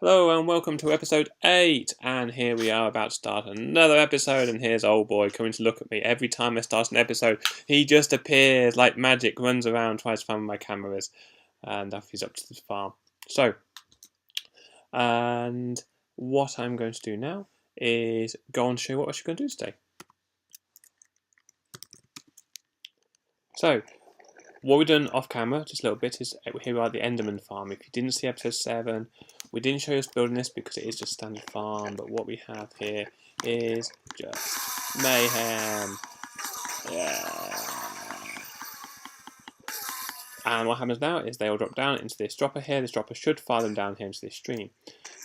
Hello and welcome to episode 8, and here we are about to start another episode, and here's old boy coming to look at me. Every time I start an episode, he just appears like magic, runs around, tries to find where my camera is, and off he's up to the farm. So, and what I'm going to do now is go and show you what we're going to do today. So, what we've done off camera, just a little bit, is here we are at the Enderman farm. If you didn't see episode 7, we didn't show you us building this because it is just standard farm, but what we have here is just mayhem. Yeah. And what happens now is they all drop down into this dropper here. This dropper should fire them down here into this stream.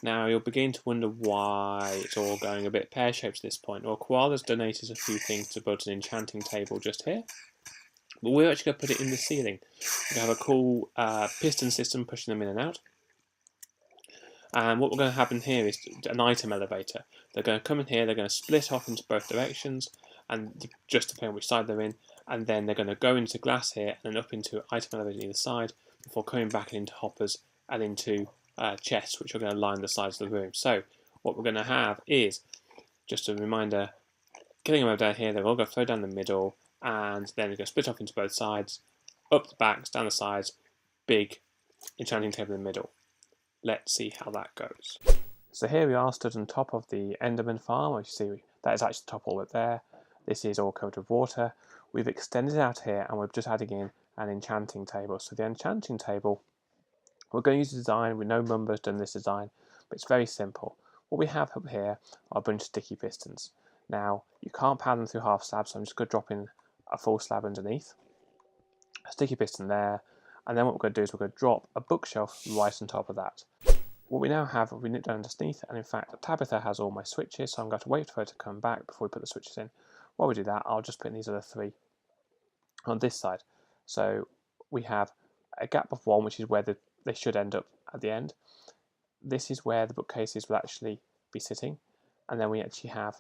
Now you'll begin to wonder why it's all going a bit pear-shaped at this point. Well, Koala's donated a few things to build an enchanting table just here. But we're actually going to put it in the ceiling. We have a cool piston system pushing them in and out. And what we're going to happen here is an item elevator. They're going to come in here, they're going to split off into both directions, and just depending on which side they're in, and then they're going to go into glass here and then up into item elevator on either side before coming back into hoppers and into chests, which are going to line the sides of the room. So what we're going to have is, just a reminder, killing them over down here, they're all going to flow down the middle, and then they're going to split off into both sides, up the backs, down the sides, big enchanting table in the middle. Let's see how that goes. So here we are stood on top of the Enderman farm. As you see, that is actually the top all up there. This is all covered with water. We've extended it out here and we're just adding in an enchanting table. So the enchanting table, we're going to use a design. We know Mumbo's done this design, but it's very simple. What we have up here are a bunch of sticky pistons. Now, you can't pound them through half slabs, so I'm just going to drop in a full slab underneath. A sticky piston there, and then what we're going to do is we're going to drop a bookshelf right on top of that. What we now have, we nip down underneath, and in fact Tabitha has all my switches, so I'm going to wait for her to come back before we put the switches in. While we do that, I'll just put in these other 3 on this side. So we have a gap of 1, which is where they should end up at the end. This is where the bookcases will actually be sitting, and then we actually have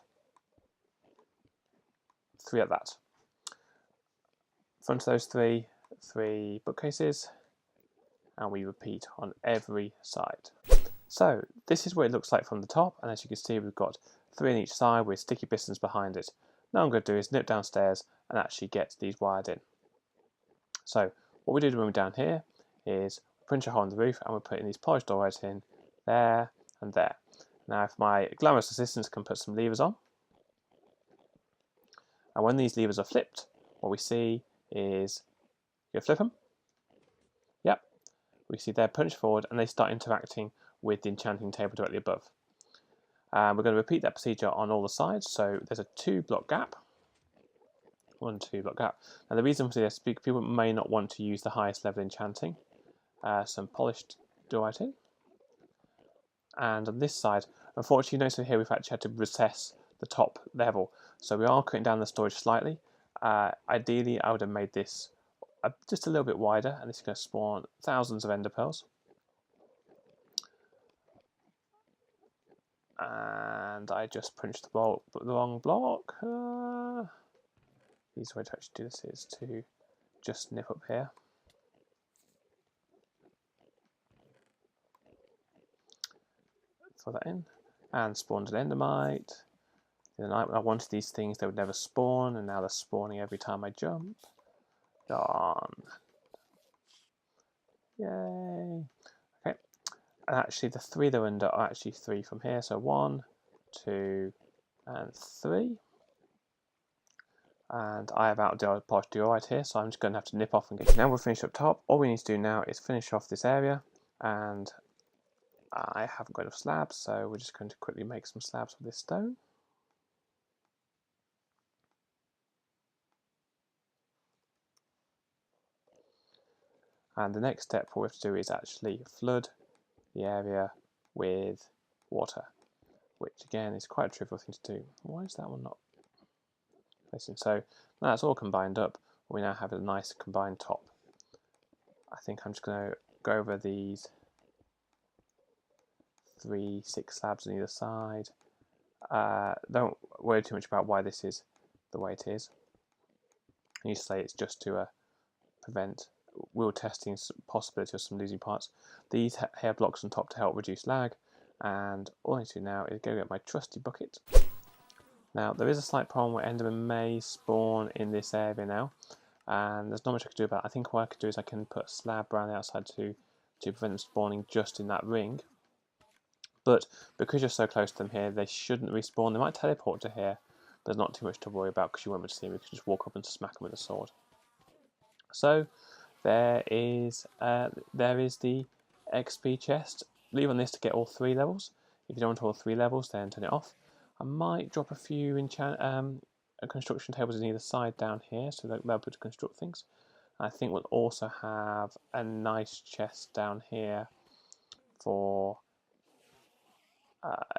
3 at that. Front of those 3 bookcases, and we repeat on every side. So this is what it looks like from the top, and as you can see we've got 3 on each side with sticky pistons behind it. Now what I'm going to do is nip downstairs and actually get these wired in. So what we did when we're down here is punch a hole in the roof and we're putting these polished door wires in there and there. Now if my glamorous assistants can put some levers on, and when these levers are flipped, what we see is, you flip them, yep, we see they're punched forward and they start interacting with the enchanting table directly above. We're going to repeat that procedure on all the sides, so there's a 2-block gap. 1, 2 block gap. Now the reason for this is people may not want to use the highest level enchanting. Some polished writing. And on this side, unfortunately, notice here we've actually had to recess the top level, so we are cutting down the storage slightly. Ideally, I would have made this just a little bit wider, and this is going to spawn thousands of ender pearls. And I just punched the wrong block. The easiest way to actually do this is to just nip up here. Throw that in, and spawned an endermite. In the night when I wanted these things, they would never spawn, and now they're spawning every time I jump. Gone. Yay. Okay. And actually the 3 they're under are actually 3 from here. So 1, 2, and 3. And I have out polished diorite here, so I'm just going to have to nip off and get. Now we're finished up top. All we need to do now is finish off this area, and I haven't got enough slabs, so we're just going to quickly make some slabs with this stone. And the next step what we have to do is actually flood the area with water, which again is quite a trivial thing to do. Why is that one not placing? So now that's all combined up, we now have a nice combined top. I think I'm just going to go over these 3 6 slabs on either side. Don't worry too much about why this is the way it is. You say it's just to prevent wheel testing possibility of some losing parts. These hair blocks on top to help reduce lag, And all I need to do now is go get my trusty bucket. Now, there is a slight problem where Enderman may spawn in this area now, and there's not much I can do about it. I think what I could do is I can put a slab around the outside to prevent them spawning just in that ring. But because you're so close to them here, they shouldn't respawn. They might teleport to here, but there's not too much to worry about because you won't be able to see them. You can just walk up and smack them with a sword. So there is the XP chest. Leave on this to get all 3 levels. If you don't want all 3 levels, then turn it off. I might drop a few construction tables on either side down here, so they'll be able to construct things. I think we'll also have a nice chest down here for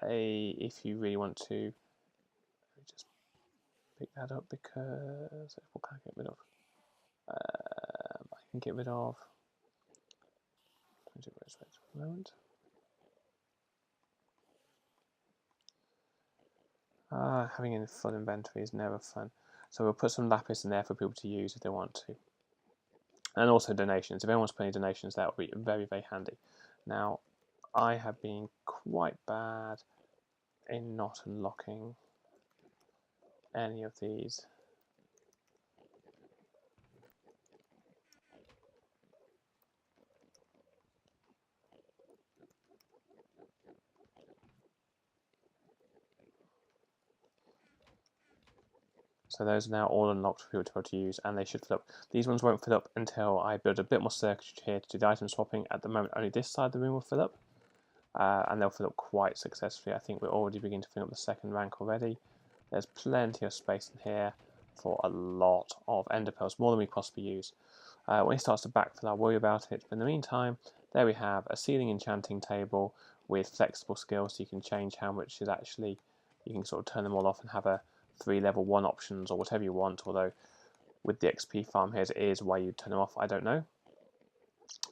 if you really want to. Let me just pick that up because what can I get rid of? I can get rid of. Wait a moment. Having a full inventory is never fun. So we'll put some lapis in there for people to use if they want to. And also donations. If anyone wants to put any donations, that would be very, very handy. Now, I have been quite bad in not unlocking any of these. So those are now all unlocked for people to be able to use, and they should fill up. These ones won't fill up until I build a bit more circuitry here to do the item swapping. At the moment, only this side of the room will fill up, and they'll fill up quite successfully. I think we're already beginning to fill up the second rank already. There's plenty of space in here for a lot of ender pearls, more than we possibly use. When it starts to backfill, I'll worry about it. But in the meantime, there we have a ceiling enchanting table with flexible skills, so you can change how much is actually. You can sort of turn them all off and have a 3 level 1 options or whatever you want. Although with the XP farm here as it is, why you turn them off, I don't know.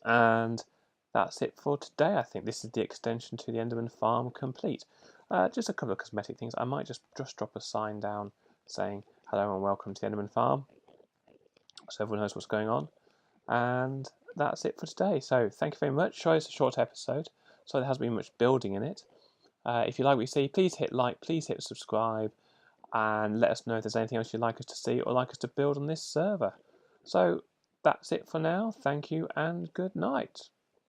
And that's it for today. I think this is the extension to the Enderman farm complete. Just a couple of cosmetic things. I might just drop a sign down saying hello and welcome to the Enderman farm, so everyone knows what's going on. And that's it for today. So thank you very much. Sorry it's a short episode, so there hasn't been much building in it. If you like what you see, please hit like, please hit subscribe, and let us know if there's anything else you'd like us to see or like us to build on this server. So that's it for now. Thank you and good night.